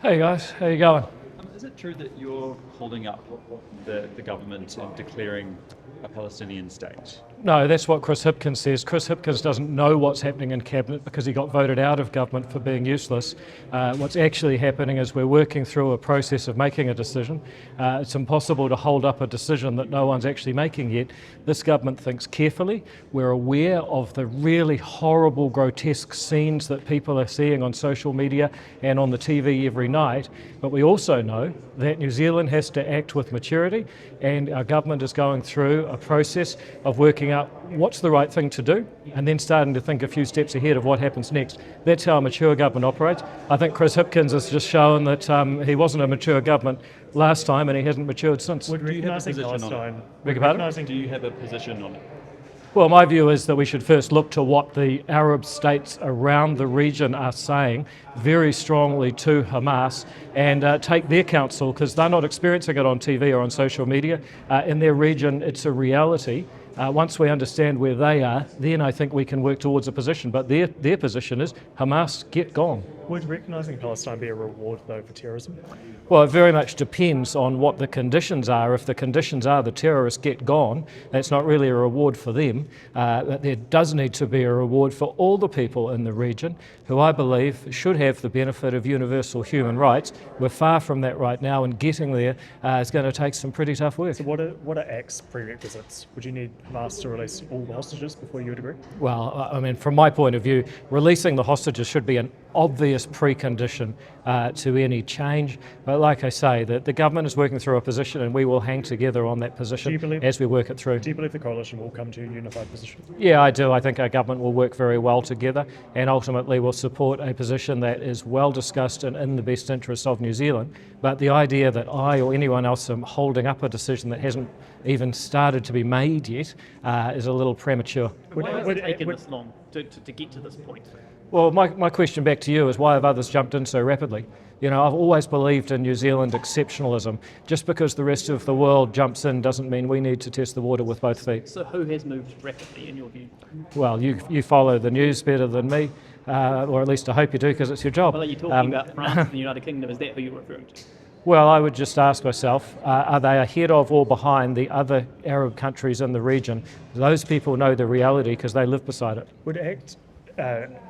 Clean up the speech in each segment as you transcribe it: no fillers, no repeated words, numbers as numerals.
Hey guys, how you going? Is it true that you're holding up the government and declaring a Palestinian state? No, that's what Chris Hipkins says. Chris Hipkins doesn't know what's happening in Cabinet because he got voted out of government for being useless. What's actually happening is we're working through a process of making a decision. It's impossible to hold up a decision that no one's actually making yet. This government thinks carefully. We're aware of the really horrible, grotesque scenes that people are seeing on social media and on the TV every night. But we also know that New Zealand has to act with maturity, and our government is going through a process of working out what's the right thing to do and then starting to think a few steps ahead of what happens next. That's how a mature government operates. I think Chris Hipkins has just shown that he wasn't a mature government last time and he hasn't matured since. Do you have a position on it? Do you have a position on it? Well, my view is that we should first look to what the Arab states around the region are saying very strongly to Hamas and take their counsel, because they're not experiencing it on TV or on social media. In their region, it's a reality. Once we understand where they are, then I think we can work towards a position. But their position is Hamas, get gone. Would recognising Palestine be a reward, though, for terrorism? Well, it very much depends on what the conditions are. If the conditions are the terrorists get gone, that's not really a reward for them. There does need to be a reward for all the people in the region who I believe should have the benefit of universal human rights. We're far from that right now, and getting there is going to take some pretty tough work. So what are acts prerequisites? Would you need Hamas to release all the hostages before you would agree? Well, I mean, from my point of view, releasing the hostages should be an obvious precondition to any change. But like I say, the government is working through a position and we will hang together on that position as we work it through. Do you believe the coalition will come to a unified position? Yeah, I do. I think our government will work very well together and ultimately will support a position that is well discussed and in the best interest of New Zealand. But the idea that I or anyone else am holding up a decision that hasn't even started to be made yet is a little premature. Why has it taken this long to get to this point? Well, my question back to you is, why have others jumped in so rapidly? You know, I've always believed in New Zealand exceptionalism. Just because the rest of the world jumps in doesn't mean we need to test the water with both feet. So who has moved rapidly in your view? Well, you follow the news better than me, or at least I hope you do, because it's your job. Well, you're talking about France and the United Kingdom. Is that who you're referring to? Well, I would just ask myself, are they ahead of or behind the other Arab countries in the region? Those people know the reality because they live beside it. Would ACT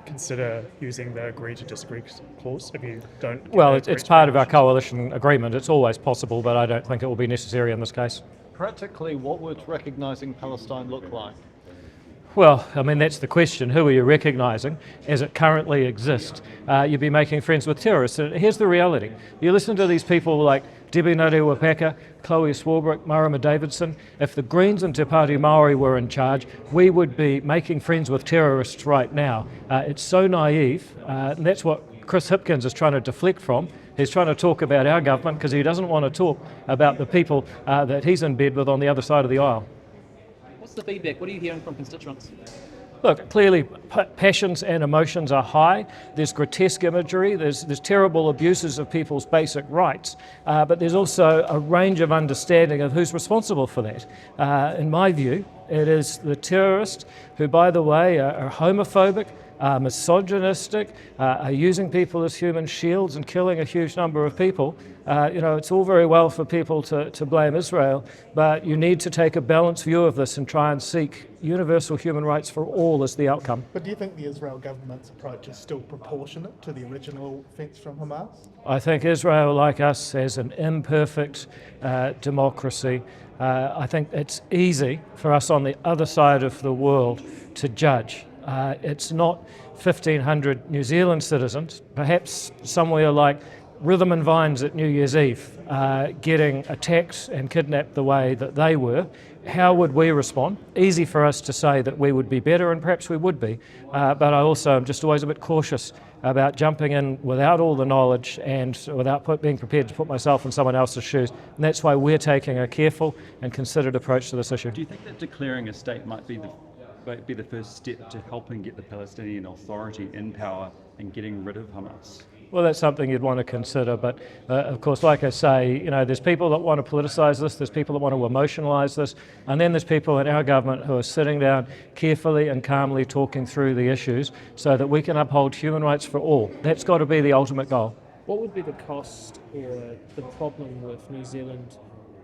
consider using the agree to disagree clause if you don't? Well, it's part of our coalition agreement. It's always possible, but I don't think it will be necessary in this case. Practically, what would recognising Palestine look like? Well, I mean, that's the question. Who are you recognising as it currently exists? You'd be making friends with terrorists. And here's the reality. You listen to these people like Debbie Ngarewa-Packer, Chloe Swarbrick, Marama Davidson. If the Greens and Te Pāti Māori were in charge, we would be making friends with terrorists right now. It's so naive, and that's what Chris Hipkins is trying to deflect from. He's trying to talk about our government because he doesn't want to talk about the people that he's in bed with on the other side of the aisle. What's the feedback? What are you hearing from constituents? Look, clearly passions and emotions are high. There's grotesque imagery, there's terrible abuses of people's basic rights, but there's also a range of understanding of who's responsible for that. In my view, it is the terrorists who, by the way, are homophobic, misogynistic, are using people as human shields and killing a huge number of people. It's all very well for people to blame Israel, but you need to take a balanced view of this and try and seek universal human rights for all as the outcome. But do you think the Israel government's approach is still proportionate to the original offence from Hamas? I think Israel, like us, has an imperfect democracy. I think it's easy for us on the other side of the world to judge. It's not 1,500 New Zealand citizens, perhaps somewhere like Rhythm and Vines at New Year's Eve, getting attacked and kidnapped the way that they were. How would we respond? Easy for us to say that we would be better, and perhaps we would be, but I also am just always a bit cautious about jumping in without all the knowledge and without being prepared to put myself in someone else's shoes. And that's why we're taking a careful and considered approach to this issue. Do you think that declaring a state might be the first step to helping get the Palestinian Authority in power and getting rid of Hamas? Well, that's something you'd want to consider, but of course, like I say, there's people that want to politicise this, there's people that want to emotionalise this, and then there's people in our government who are sitting down carefully and calmly talking through the issues so that we can uphold human rights for all. That's got to be the ultimate goal. What would be the cost or the problem with New Zealand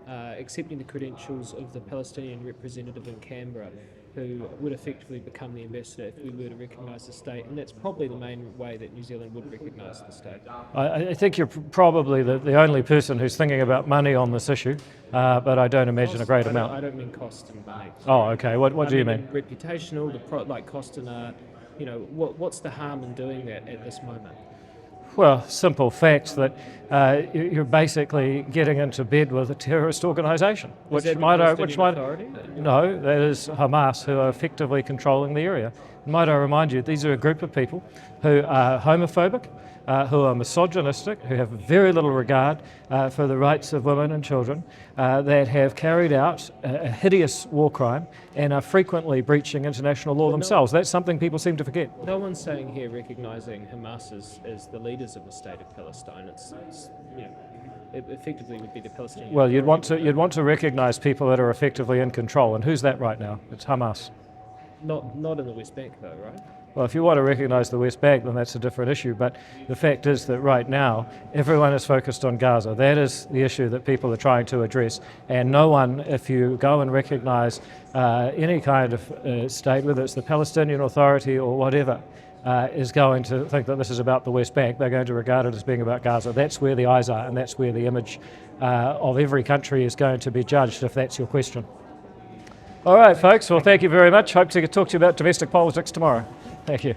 accepting the credentials of the Palestinian representative in Canberra, who would effectively become the ambassador if we were to recognise the state? And that's probably the main way that New Zealand would recognise the state. I think you're probably the only person who's thinking about money on this issue, but I don't imagine a great amount. I don't mean cost and money. Oh, okay. What do you mean? Reputational, like cost and what's the harm in doing that at this moment? Well, simple fact that you're basically getting into bed with a terrorist organisation, Is that the Palestinian Authority? No, that is Hamas, who are effectively controlling the area. Might I remind you, these are a group of people who are homophobic, who are misogynistic, who have very little regard for the rights of women and children, that have carried out a hideous war crime and are frequently breaching international law themselves. That's something people seem to forget. No one's saying here recognising Hamas as the leaders of the state of Palestine. It effectively would be the Palestinian. Well, you'd want Authority. to recognise people that are effectively in control, and who's that right now? It's Hamas. Not in the West Bank though, right? Well, if you want to recognise the West Bank, then that's a different issue. But the fact is that right now, everyone is focused on Gaza. That is the issue that people are trying to address. And no one, if you go and recognise any kind of state, whether it's the Palestinian Authority or whatever, is going to think that this is about the West Bank. They're going to regard it as being about Gaza. That's where the eyes are, and that's where the image of every country is going to be judged, if that's your question. All right, folks. Well, thank you very much. Hope to talk to you about domestic politics tomorrow. Thank you.